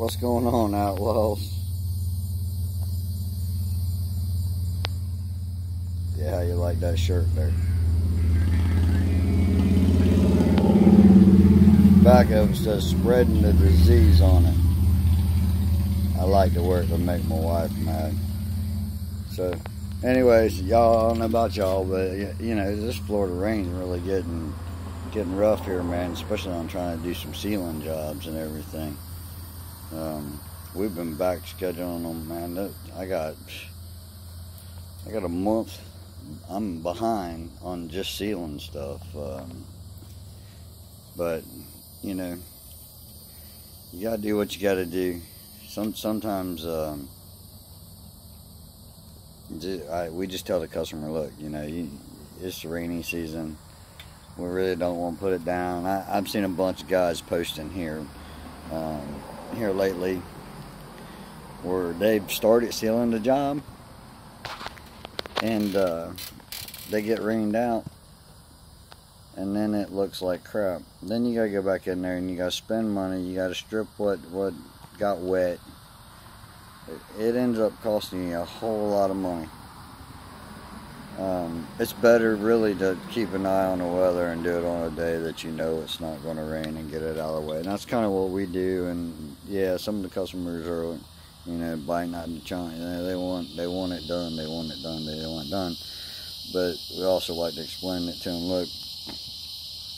What's going on, Outlaws? Yeah, how you like that shirt there? Back of it says spreading the disease on it. I like to wear it to make my wife mad. So, anyways, y'all, I don't know about y'all, but you know, this Florida rain's really getting rough here, man. Especially on trying to do some sealing jobs and everything. We've been back scheduling them, man. I got a month. I'm behind on just sealing stuff, but you know, you gotta do what you gotta do. Sometimes we just tell the customer, look, you know, it's the rainy season. We really don't want to put it down. I've seen a bunch of guys posting here lately where they've started sealing the job and they get rained out and then it looks like crap. Then you gotta go back in there and you gotta spend money. You gotta strip what got wet. It ends up costing you a whole lot of money. It's better really to keep an eye on the weather and do it on a day that you know it's not going to rain and get it out of the way. And that's kind of what we do. And yeah, some of the customers are, you know, biting out the chunk. You know, they want it done. They want it done. They want it done. But we also like to explain it to them. Look,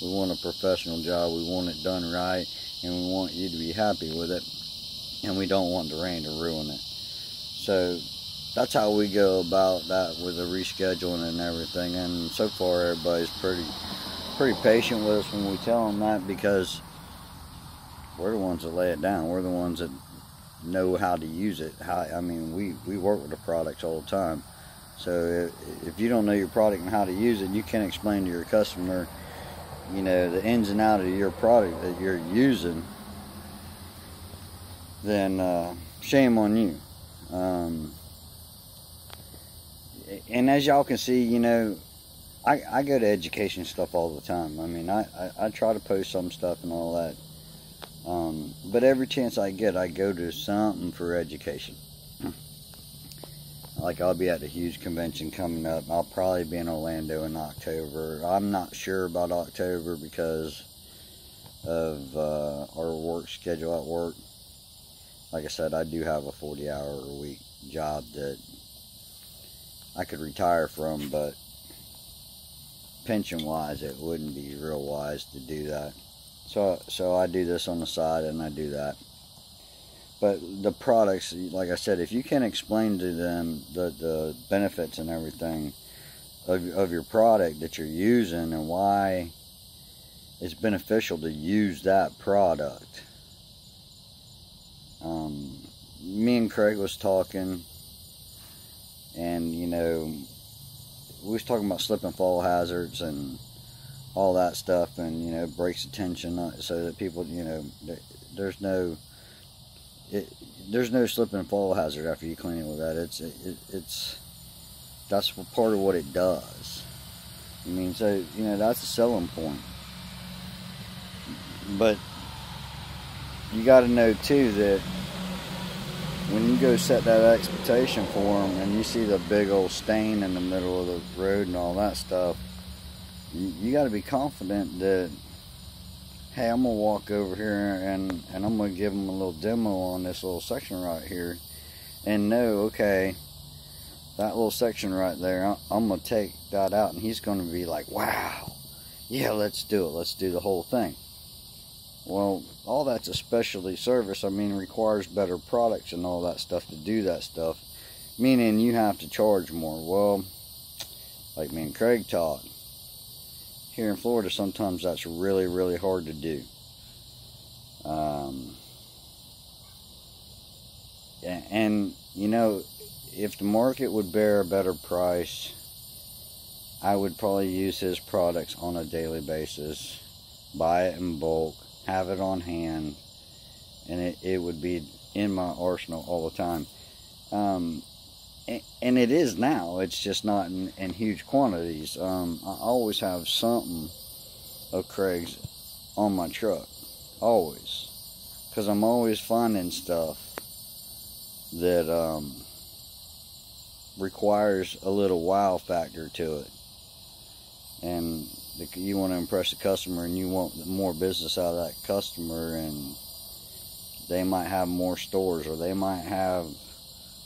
we want a professional job. We want it done right, and we want you to be happy with it. And we don't want the rain to ruin it. So that's how we go about that with the rescheduling and everything. And so far, everybody's pretty patient with us when we tell them that, because we're the ones that lay it down. We're the ones that know how to use it. I mean, we work with the products all the time. So if you don't know your product and how to use it, you can't explain to your customer, you know, the ins and outs of your product that you're using, then shame on you. And as y'all can see, you know, I go to education stuff all the time. I mean, I try to post some stuff and all that. But every chance I get, I go to something for education. Like, I'll be at a huge convention coming up. I'll probably be in Orlando in October. I'm not sure about October because of our work schedule at work. Like I said, I do have a 40-hour-a-week job that I could retire from, but pension-wise, it wouldn't be real wise to do that. So I do this on the side, and I do that. But the products, like I said, if you can explain to them the benefits and everything of your product that you're using and why it's beneficial to use that product. Me and Craig was talking, and you know, we was talking about slip and fall hazards and all that stuff, and you know, breaks the tension so that people, you know, there's no slip and fall hazard after you clean it with that. That's part of what it does. I mean, so you know, that's a selling point. But you got to know too that when you go set that expectation for them and you see the big old stain in the middle of the road and all that stuff, you got to be confident that, hey, I'm going to walk over here and I'm going to give them a little demo on this little section right here and know, okay, that little section right there, I'm going to take that out, and he's going to be like, wow, yeah, let's do it. Let's do the whole thing. Well, all that's a specialty service. I mean, requires better products and all that stuff to do that stuff, meaning you have to charge more. Well, like me and Craig talked, here in Florida, sometimes that's really, really hard to do. And you know, if the market would bear a better price, I would probably use his products on a daily basis, buy it in bulk, have it on hand, and it would be in my arsenal all the time. And it is now. It's just not in huge quantities. I always have something of Craig's on my truck, always. because I'm always finding stuff that requires a little wow factor to it, and you want to impress the customer, and you want more business out of that customer, and they might have more stores, or they might have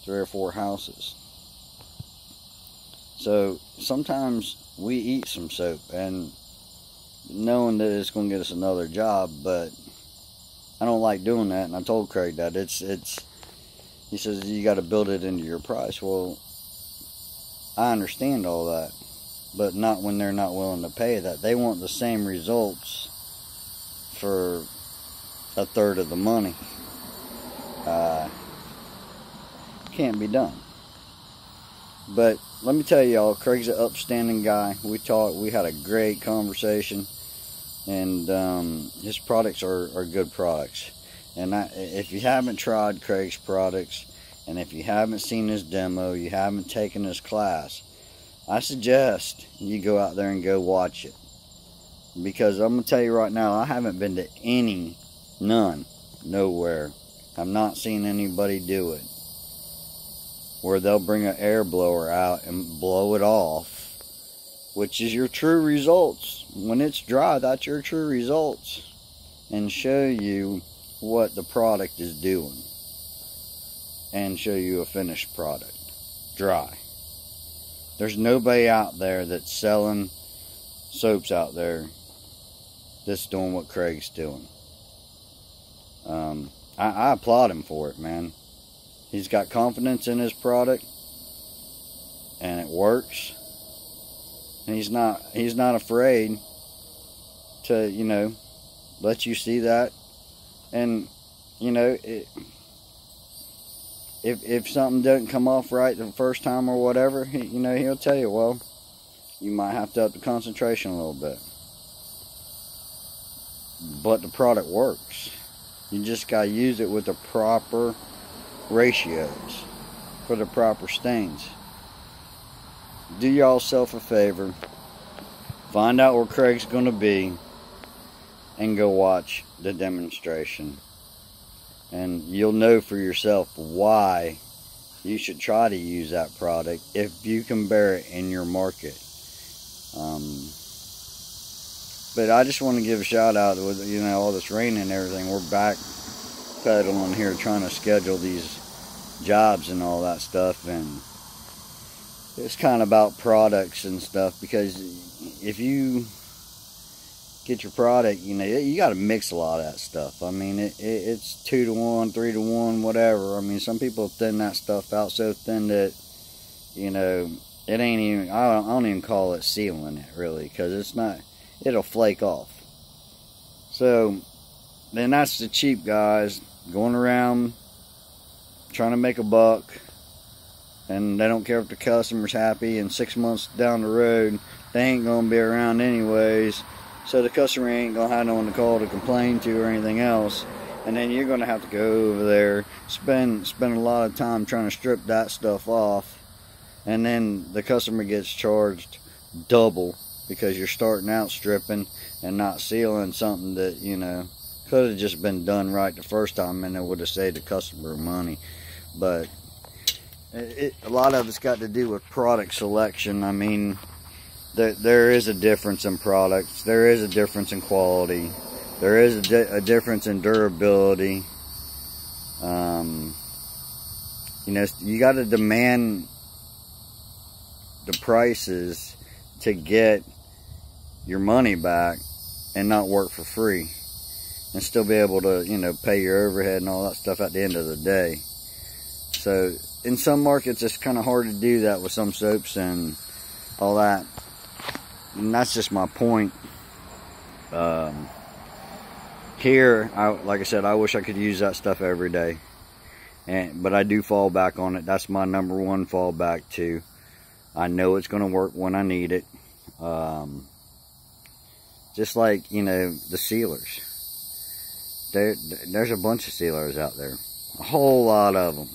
3 or 4 houses. So sometimes we eat some soap, and knowing that it's going to get us another job, but I don't like doing that. And I told Craig that he says, you got to build it into your price. Well, I understand all that, but not when they're not willing to pay that. They want the same results for 1/3 of the money. Can't be done. But let me tell y'all, Craig's an upstanding guy. We talked, we had a great conversation, and his products are good products. And if you haven't tried Craig's products, and if you haven't seen his demo, you haven't taken his class, I suggest you go out there and go watch it. Because I'm going to tell you right now, I haven't been to nowhere. I've not seen anybody do it, where they'll bring an air blower out and blow it off, which is your true results. When it's dry, that's your true results, and show you what the product is doing, and show you a finished product, dry. There's nobody out there that's selling soaps out there that's doing what Craig's doing. I applaud him for it, man. He's got confidence in his product, and it works. And he's not afraid to, you know, let you see that. And, you know, if something doesn't come off right the first time or whatever, he'll tell you, well, you might have to up the concentration a little bit. But the product works. You just got to use it with the proper ratios for the proper stains. Do y'all self a favor, find out where Craig's going to be, and go watch the demonstration, and you'll know for yourself why you should try to use that product if you can bear it in your market. But I just want to give a shout out with, you know, all this rain and everything. We're back pedaling here, trying to schedule these jobs and all that stuff, and it's kind of about products and stuff, because if you get your product, you know, you got to mix a lot of that stuff. I mean, it's 2 to 1, 3 to 1, whatever. I mean, some people thin that stuff out so thin that, you know, it ain't even, I don't even call it sealing it, really, because it's not, it'll flake off. So then that's the cheap guys going around trying to make a buck, and they don't care if the customer's happy, and 6 months down the road they ain't gonna be around anyways, so the customer ain't gonna have no one to call to complain to or anything else, and then you're gonna have to go over there, spend a lot of time trying to strip that stuff off, and then the customer gets charged double because you're starting out stripping and not sealing something that, you know, could have just been done right the first time, and it would have saved the customer money. But a lot of it's got to do with product selection. I mean, there is a difference in products. There is a difference in quality. There is a difference in durability. You know, you got to demand the prices to get your money back and not work for free, and still be able to, you know, pay your overhead and all that stuff at the end of the day. So in some markets it's kind of hard to do that with some soaps and all that, and that's just my point. Here, like I said, I wish I could use that stuff every day, but I do fall back on it. That's my #1 fallback too. I know it's going to work when I need it. Just like, you know, the sealers. There's a bunch of sealers out there, a whole lot of them,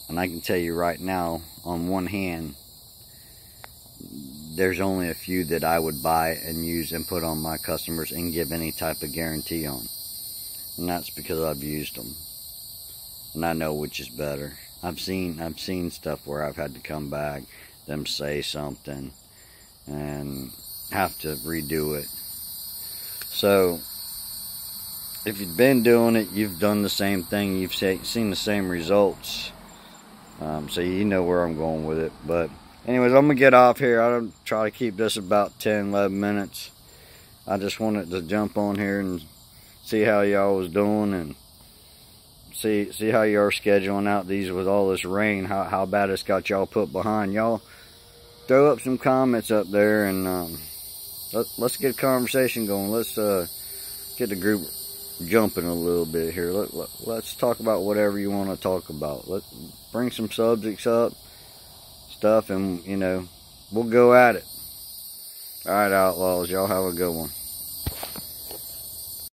and I can tell you right now, on one hand, there's only a few that I would buy and use and put on my customers and give any type of guarantee on. and that's because I've used them, and I know which is better. I've seen stuff where I've had to come back, them say something, and have to redo it. So if you've been doing it, you've done the same thing, you've seen the same results. So you know where I'm going with it. But anyways, I'm gonna get off here. I don't try to keep this about 10-11 minutes. I just wanted to jump on here and see how y'all was doing, and see how you're scheduling out these with all this rain, how bad it's got y'all put behind. Y'all throw up some comments up there, and let's get a conversation going. Let's get the group jumping a little bit here. Let's talk about whatever you want to talk about. Let's bring some subjects up, stuff, and you know, we'll go at it. All right, outlaws, y'all have a good one.